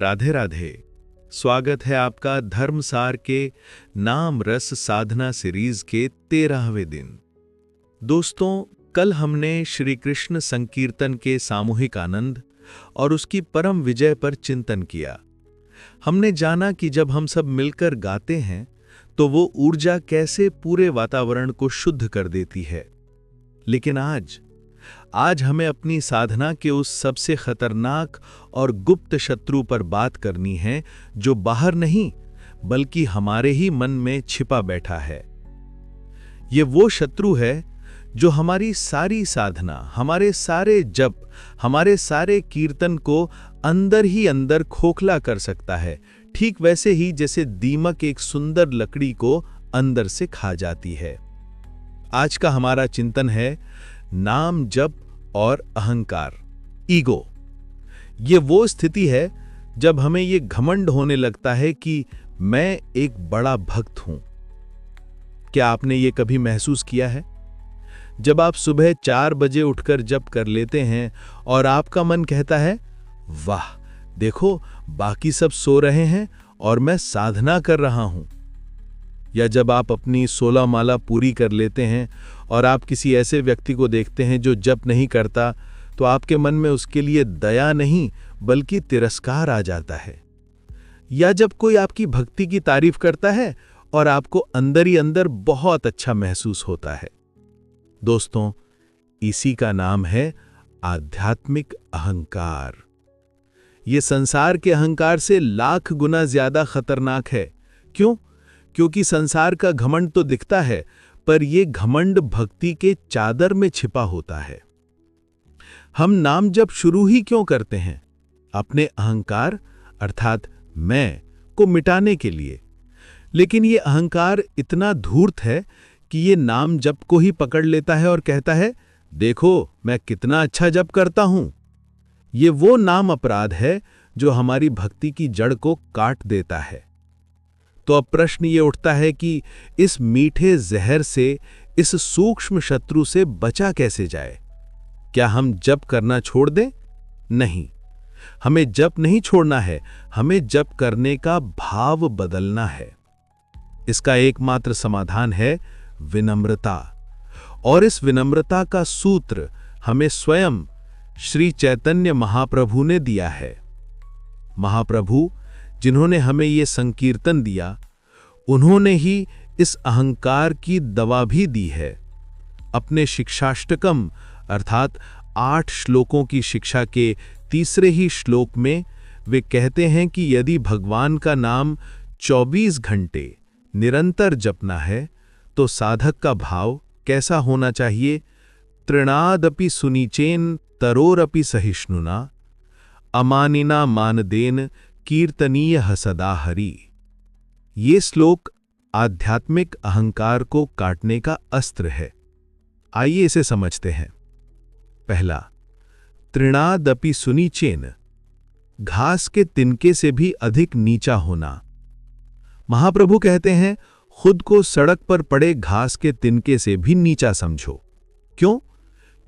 राधे राधे। स्वागत है आपका धर्मसार के नाम रस साधना सीरीज के 13वें दिन। दोस्तों, कल हमने श्री कृष्ण संकीर्तन के सामूहिक आनंद और उसकी परम विजय पर चिंतन किया। हमने जाना कि जब हम सब मिलकर गाते हैं तो वो ऊर्जा कैसे पूरे वातावरण को शुद्ध कर देती है। लेकिन आज हमें अपनी साधना के उस सबसे खतरनाक और गुप्त शत्रु पर बात करनी है जो बाहर नहीं बल्कि हमारे ही मन में छिपा बैठा है। ये वो शत्रु है जो हमारी सारी साधना, हमारे सारे जप, हमारे सारे कीर्तन को अंदर ही अंदर खोखला कर सकता है, ठीक वैसे ही जैसे दीमक एक सुंदर लकड़ी को अंदर से खा जाती है। आज का हमारा चिंतन है नाम जप और अहंकार, ईगो। ये वो स्थिति है जब हमें ये घमंड होने लगता है कि मैं एक बड़ा भक्त हूं। क्या आपने ये कभी महसूस किया है? जब आप सुबह 4 बजे उठकर जप कर लेते हैं और आपका मन कहता है, वाह देखो बाकी सब सो रहे हैं और मैं साधना कर रहा हूं। या जब आप अपनी 16 माला पूरी कर लेते हैं और आप किसी ऐसे व्यक्ति को देखते हैं जो जप नहीं करता, तो आपके मन में उसके लिए दया नहीं बल्कि तिरस्कार आ जाता है। या जब कोई आपकी भक्ति की तारीफ करता है और आपको अंदर ही अंदर बहुत अच्छा महसूस होता है। दोस्तों, इसी का नाम है आध्यात्मिक अहंकार। ये संसार के अहंकार से लाख गुना ज्यादा खतरनाक है। क्यों? क्योंकि संसार का घमंड तो दिखता है, पर यह घमंड भक्ति के चादर में छिपा होता है। हम नाम जप शुरू ही क्यों करते हैं? अपने अहंकार अर्थात मैं को मिटाने के लिए। लेकिन यह अहंकार इतना धूर्त है कि यह नाम जप को ही पकड़ लेता है और कहता है, देखो मैं कितना अच्छा जप करता हूं। यह वो नाम अपराध है जो हमारी भक्ति की जड़ को काट देता है। तो अब प्रश्न ये उठता है कि इस मीठे जहर से, इस सूक्ष्म शत्रु से बचा कैसे जाए? क्या हम जप करना छोड़ दें? नहीं, हमें जप नहीं छोड़ना है, हमें जप करने का भाव बदलना है। इसका एकमात्र समाधान है विनम्रता। और इस विनम्रता का सूत्र हमें स्वयं श्री चैतन्य महाप्रभु ने दिया है। महाप्रभु जिन्होंने हमें ये संकीर्तन दिया, उन्होंने ही इस अहंकार की दवा भी दी है। अपने शिक्षाष्टकम अर्थात 8 श्लोकों की शिक्षा के तीसरे ही श्लोक में वे कहते हैं कि यदि भगवान का नाम 24 घंटे निरंतर जपना है तो साधक का भाव कैसा होना चाहिए? तृणादपि सुनीचेन तरोरपि सहिष्णुना अमानिना मानदेन कीर्तनीय सदा हरि। ये श्लोक आध्यात्मिक अहंकार को काटने का अस्त्र है। आइए इसे समझते हैं। पहला, तृणादपि सुनीचेन, घास के तिनके से भी अधिक नीचा होना। महाप्रभु कहते हैं, खुद को सड़क पर पड़े घास के तिनके से भी नीचा समझो। क्यों?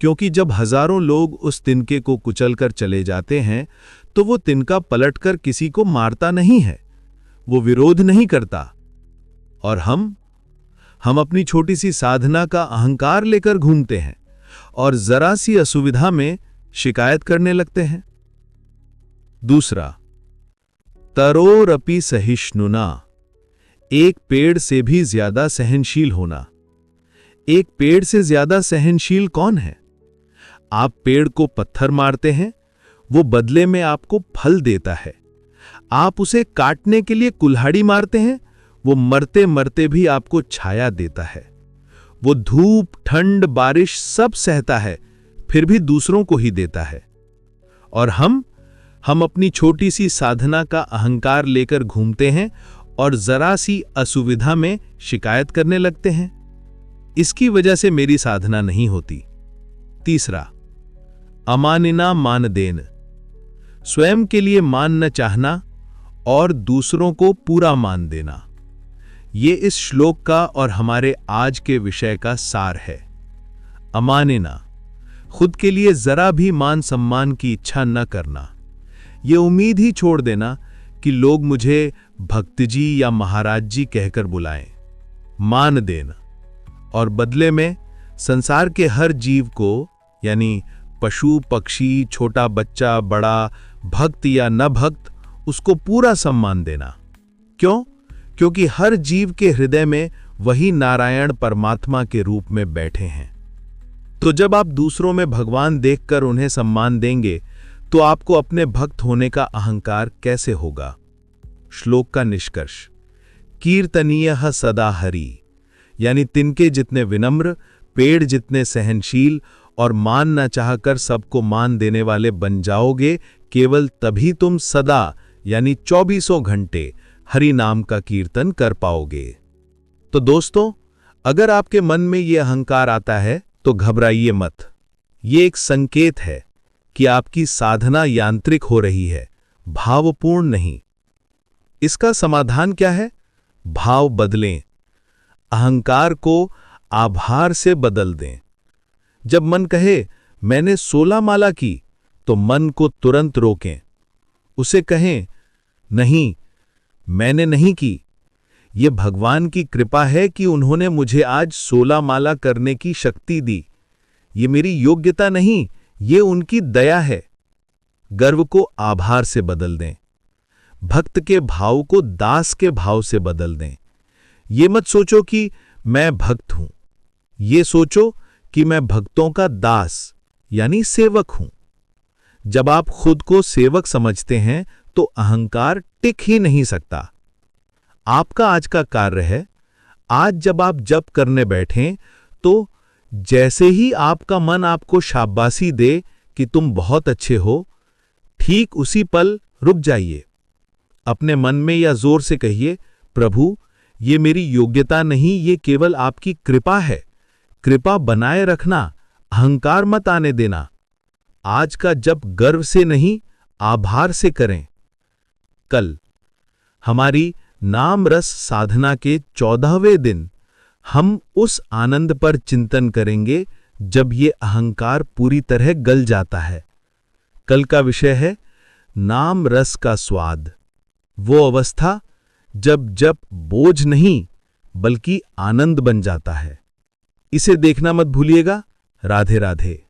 क्योंकि जब हजारों लोग उस तिनके को कुचलकर चले जाते हैं तो वो तिनका पलटकर किसी को मारता नहीं है, वो विरोध नहीं करता। और हम अपनी छोटी सी साधना का अहंकार लेकर घूमते हैं और जरा सी असुविधा में शिकायत करने लगते हैं। दूसरा, तरोरपि सहिष्णुना, एक पेड़ से भी ज्यादा सहनशील होना। एक पेड़ से ज्यादा सहनशील कौन है? आप पेड़ को पत्थर मारते हैं, वो बदले में आपको फल देता है। आप उसे काटने के लिए कुल्हाड़ी मारते हैं, वो मरते मरते भी आपको छाया देता है। वो धूप, ठंड, बारिश सब सहता है, फिर भी दूसरों को ही देता है। और हम अपनी छोटी सी साधना का अहंकार लेकर घूमते हैं और जरा सी असुविधा में शिकायत करने लगते हैं। इसकी वजह से मेरी साधना नहीं होती। तीसरा, अमानिना मानदेन, स्वयं के लिए मान न चाहना और दूसरों को पूरा मान देना। ये इस श्लोक का और हमारे आज के विषय का सार है। अमानिना, खुद के लिए जरा भी मान सम्मान की इच्छा न करना। ये उम्मीद ही छोड़ देना कि लोग मुझे भक्त जी या महाराज जी कहकर बुलाएं। मान देना और बदले में संसार के हर जीव को, यानी पशु पक्षी, छोटा बच्चा बड़ा, भक्त या न भक्त, उसको पूरा सम्मान देना। क्यों? क्योंकि हर जीव के हृदय में वही नारायण परमात्मा के रूप में बैठे हैं। तो जब आप दूसरों में भगवान देखकर उन्हें सम्मान देंगे तो आपको अपने भक्त होने का अहंकार कैसे होगा? श्लोक का निष्कर्ष, कीर्तनीयः सदा हरि, यानी तिनके जितने विनम्र, पेड़ जितने सहनशील और मान न चाहकर सबको मान देने वाले बन जाओगे, केवल तभी तुम सदा यानी 24 घंटे हरि नाम का कीर्तन कर पाओगे। तो दोस्तों, अगर आपके मन में यह अहंकार आता है तो घबराइए मत। ये एक संकेत है कि आपकी साधना यांत्रिक हो रही है, भावपूर्ण नहीं। इसका समाधान क्या है? भाव बदलें, अहंकार को आभार से बदल दें। जब मन कहे मैंने 16 माला की, तो मन को तुरंत रोकें। उसे कहें नहीं, मैंने नहीं की, ये भगवान की कृपा है कि उन्होंने मुझे आज 16 माला करने की शक्ति दी। ये मेरी योग्यता नहीं, ये उनकी दया है। गर्व को आभार से बदल दें, भक्त के भाव को दास के भाव से बदल दें। ये मत सोचो कि मैं भक्त हूं, ये सोचो कि मैं भक्तों का दास यानी सेवक हूं। जब आप खुद को सेवक समझते हैं तो अहंकार टिक ही नहीं सकता। आपका आज का कार्य है, आज जब आप जप करने बैठें तो जैसे ही आपका मन आपको शाबाशी दे कि तुम बहुत अच्छे हो, ठीक उसी पल रुक जाइए। अपने मन में या जोर से कहिए, प्रभु, ये मेरी योग्यता नहीं, ये केवल आपकी कृपा है। कृपा बनाए रखना, अहंकार मत आने देना। आज का जप गर्व से नहीं, आभार से करें। कल हमारी नाम रस साधना के 14वें दिन हम उस आनंद पर चिंतन करेंगे जब ये अहंकार पूरी तरह गल जाता है। कल का विषय है नाम रस का स्वाद, वो अवस्था जब जप बोझ नहीं बल्कि आनंद बन जाता है। इसे देखना मत भूलिएगा। राधे राधे।